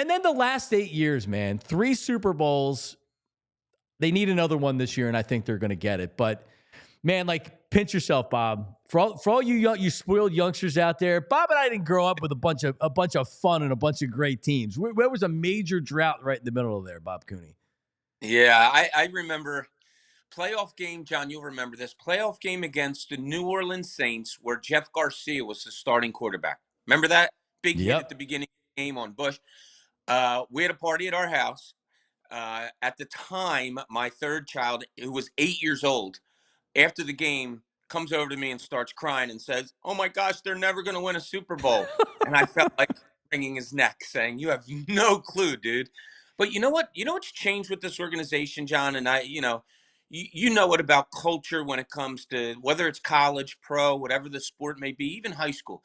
And then the last 8 years, man, 3 Super Bowls. They need another one this year, and I think they're going to get it. But, man, like, pinch yourself, Bob. For all you spoiled youngsters out there, Bob and I didn't grow up with a bunch of fun and a bunch of great teams. There was a major drought right in the middle of there, Bob Cooney. Yeah, I remember playoff game, John, you'll remember this, playoff game against the New Orleans Saints where Jeff Garcia was the starting quarterback. Remember that? Big hit at the Yep. beginning of the game on Bush. We had a party at our house. At the time, my third child, who was 8 years old, after the game, comes over to me and starts crying and says, "Oh my gosh, they're never going to win a Super Bowl." And I felt like wringing his neck, saying, "You have no clue, dude." But you know what? You know what's changed with this organization, John? And you know what about culture when it comes to whether it's college, pro, whatever the sport may be, even high school.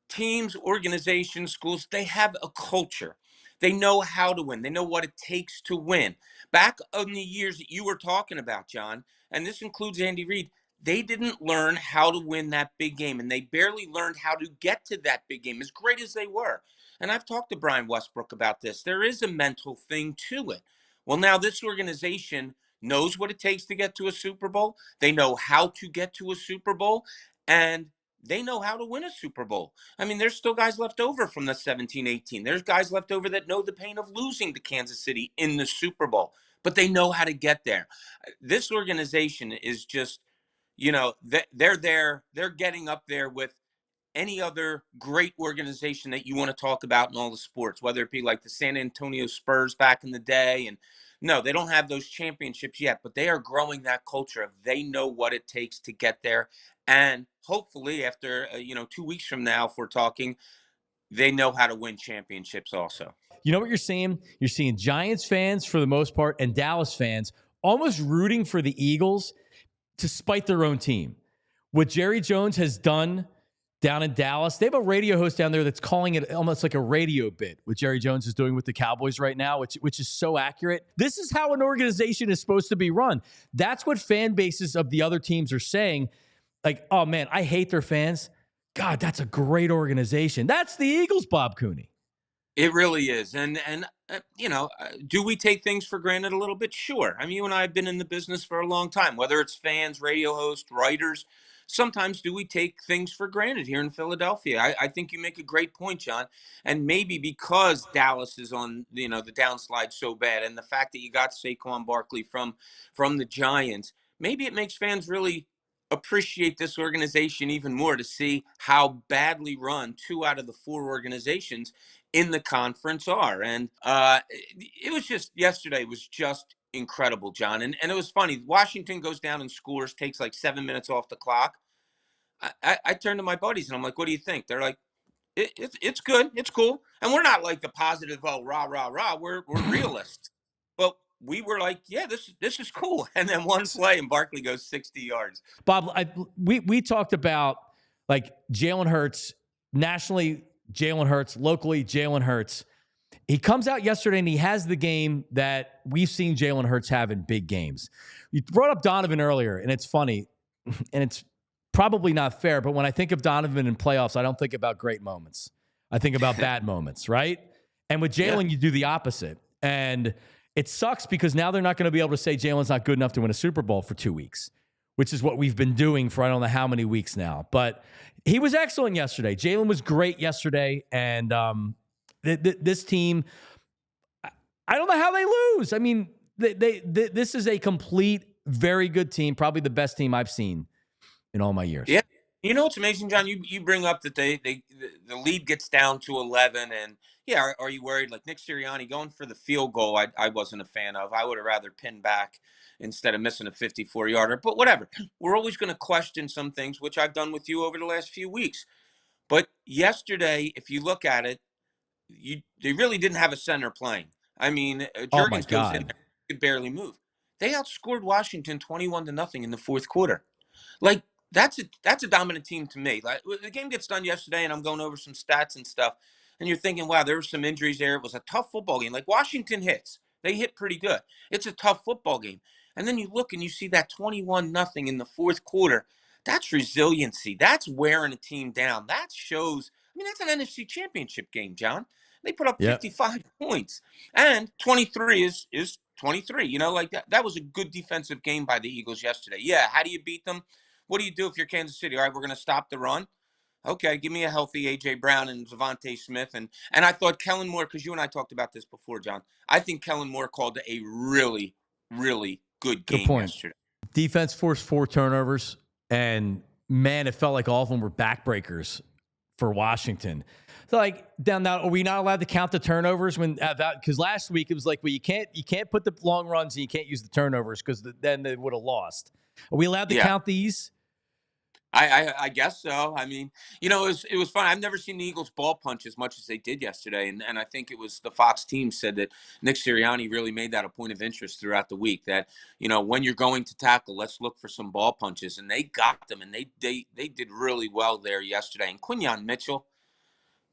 Teams, organizations, schools, they have a culture. They know how to win. They know what it takes to win. Back in the years that you were talking about, John, and this includes Andy Reid, they didn't learn how to win that big game, and they barely learned how to get to that big game, as great as they were. And I've talked to Brian Westbrook about this. There is a mental thing to it. Well, now this organization knows what it takes to get to a Super Bowl. They know how to get to a Super Bowl, and they know how to win a Super Bowl. I mean, there's still guys left over from the 17-18. There's guys left over that know the pain of losing to Kansas City in the Super Bowl, but they know how to get there. This organization is just, they're there. They're getting up there with any other great organization that you want to talk about in all the sports, whether it be like the San Antonio Spurs back in the day. And no, they don't have those championships yet, but they are growing that culture of they know what it takes to get there. And hopefully after, 2 weeks from now, if we're talking, they know how to win championships also. You know what you're seeing? You're seeing Giants fans, for the most part, and Dallas fans almost rooting for the Eagles to spite their own team. What Jerry Jones has done down in Dallas, they have a radio host down there that's calling it almost like a radio bit, what Jerry Jones is doing with the Cowboys right now, which is so accurate. This is how an organization is supposed to be run. That's what fan bases of the other teams are saying. Like, oh man, I hate their fans. God, that's a great organization. That's the Eagles, Bob Cooney. It really is. Do we take things for granted a little bit? Sure. I mean, you and I have been in the business for a long time, whether it's fans, radio hosts, writers. Sometimes do we take things for granted here in Philadelphia? I think you make a great point, John. And maybe because Dallas is on, the downslide so bad, and the fact that you got Saquon Barkley from the Giants, maybe it makes fans really appreciate this organization even more to see how badly run 2 out of the 4 organizations in the conference are. And it was just yesterday was just incredible, John. And it was funny. Washington goes down and scores, takes like 7 minutes off the clock. I turned to my buddies and I'm like, "What do you think?" They're like, it's good, it's cool. And we're not like the positive, oh, rah, rah, rah. We're realists. But we were like, yeah, this is cool. And then one play and Barkley goes 60 yards. Bob, we talked about like Jalen Hurts, nationally Jalen Hurts, locally Jalen Hurts. He comes out yesterday and he has the game that we've seen Jalen Hurts have in big games. You brought up Donovan earlier, and it's funny, and it's probably not fair, but when I think of Donovan in playoffs, I don't think about great moments. I think about bad moments, right? And with Jalen, you do the opposite. And it sucks because now they're not going to be able to say Jalen's not good enough to win a Super Bowl for 2 weeks, which is what we've been doing for I don't know how many weeks now. But he was excellent yesterday. Jalen was great yesterday. And this team, I don't know how they lose. I mean, this is a complete, very good team, probably the best team I've seen in all my years. Yeah. You know what's amazing, John? You bring up that the lead gets down to 11, and yeah, are you worried? Like Nick Sirianni going for the field goal, I wasn't a fan of. I would have rather pinned back instead of missing a 54-yarder. But whatever, we're always going to question some things, which I've done with you over the last few weeks. But yesterday, if you look at it, they really didn't have a center playing. I mean, Oh my Juergens goes in God. there, could barely move. They outscored Washington 21-0 in the fourth quarter. Like that's a dominant team to me. Like the game gets done yesterday, and I'm going over some stats and stuff, and you're thinking, wow, there were some injuries there. It was a tough football game. Like Washington hits, they hit pretty good. It's a tough football game, and then you look and you see that 21-0 in the fourth quarter. That's resiliency. That's wearing a team down. That shows. I mean, that's an NFC Championship game, John. They put up Yep. 55 points, and 23 is 23. You know, like that was a good defensive game by the Eagles yesterday. Yeah, how do you beat them? What do you do if you're Kansas City? All right, we're going to stop the run. Okay, give me a healthy A.J. Brown and Devontae Smith. And I thought Kellen Moore, because you and I talked about this before, John. I think Kellen Moore called a really, really good game point. yesterday. Defense forced 4 turnovers, and man, it felt like all of them were backbreakers for Washington. So, like, down now, are we not allowed to count the turnovers when that? Because last week it was like, well, you can't put the long runs and you can't use the turnovers because then they would have lost. Are we allowed to count these? I guess so. I mean, you know, it was fun. I've never seen the Eagles ball punch as much as they did yesterday. And I think it was the Fox team said that Nick Sirianni really made that a point of interest throughout the week that, you know, when you're going to tackle, let's look for some ball punches. And they got them, and they did really well there yesterday. And Quinyon Mitchell,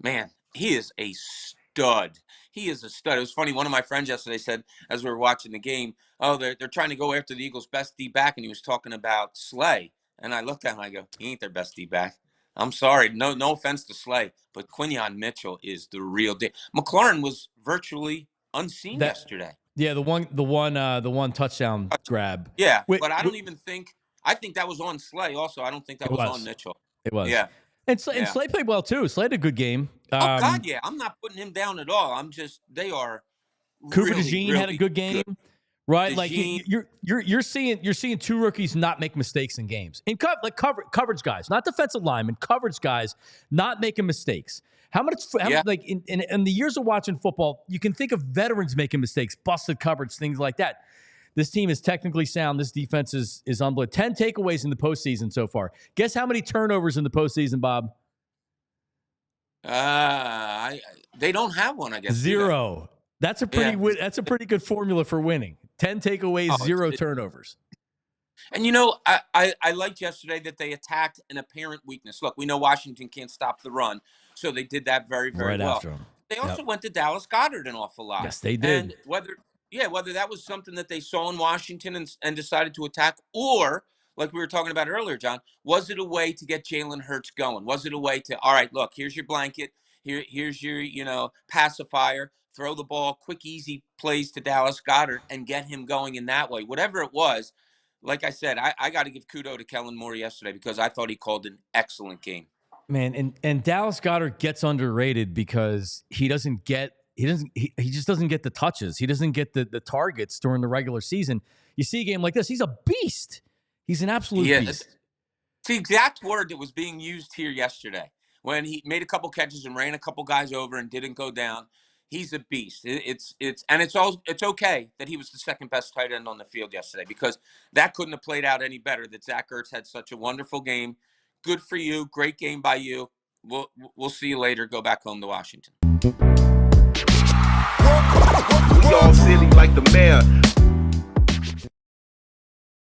man, he is a stud. He is a stud. It was funny. One of my friends yesterday said, as we were watching the game, oh, they're trying to go after the Eagles' best D-back, and he was talking about Slay. And I looked at him, I go, he ain't their best D-back. I'm sorry. No offense to Slay, but Quinyon Mitchell is the real deal. McLaurin was virtually unseen yesterday. Yeah, the one touchdown grab. Yeah, but I don't even think – I think that was on Slay also. I don't think that was on Mitchell. It was. Yeah. And Slay played well, too. Slay had a good game. Oh, God, yeah. I'm not putting him down at all. I'm just – they are Cooper really, DeJean really had a good game. Good. Right, like you're seeing 2 rookies not make mistakes in games. In coverage guys, not defensive linemen, coverage guys not making mistakes. Like in the years of watching football, you can think of veterans making mistakes, busted coverage, things like that. This team is technically sound. This defense is unbelievable. 10 takeaways in the postseason so far. Guess how many turnovers in the postseason, Bob? They don't have one, I guess. 0. That's a pretty good formula for winning. 10 takeaways, 0 turnovers. And, you know, I liked yesterday that they attacked an apparent weakness. Look, we know Washington can't stop the run, so they did that very, very well. After him. They also went to Dallas Goedert an awful lot. Yes, they did. And whether that was something that they saw in Washington and decided to attack, or, like we were talking about earlier, John, was it a way to get Jalen Hurts going? Was it a way to, all right, look, here's your blanket. Here's your, pacifier. Throw the ball, quick, easy plays to Dallas Goedert and get him going in that way. Whatever it was, like I said, I got to give kudos to Kellen Moore yesterday because I thought he called an excellent game. Man, and Dallas Goedert gets underrated because he just doesn't get the touches. He doesn't get the targets during the regular season. You see a game like this, he's a beast. He's an absolute beast. It's the exact word that was being used here yesterday when he made a couple catches and ran a couple guys over and didn't go down. He's a beast. It's okay that he was the second best tight end on the field yesterday because that couldn't have played out any better. That Zach Ertz had such a wonderful game. Good for you. Great game by you. We'll see you later. Go back home to Washington. We all silly like the mayor.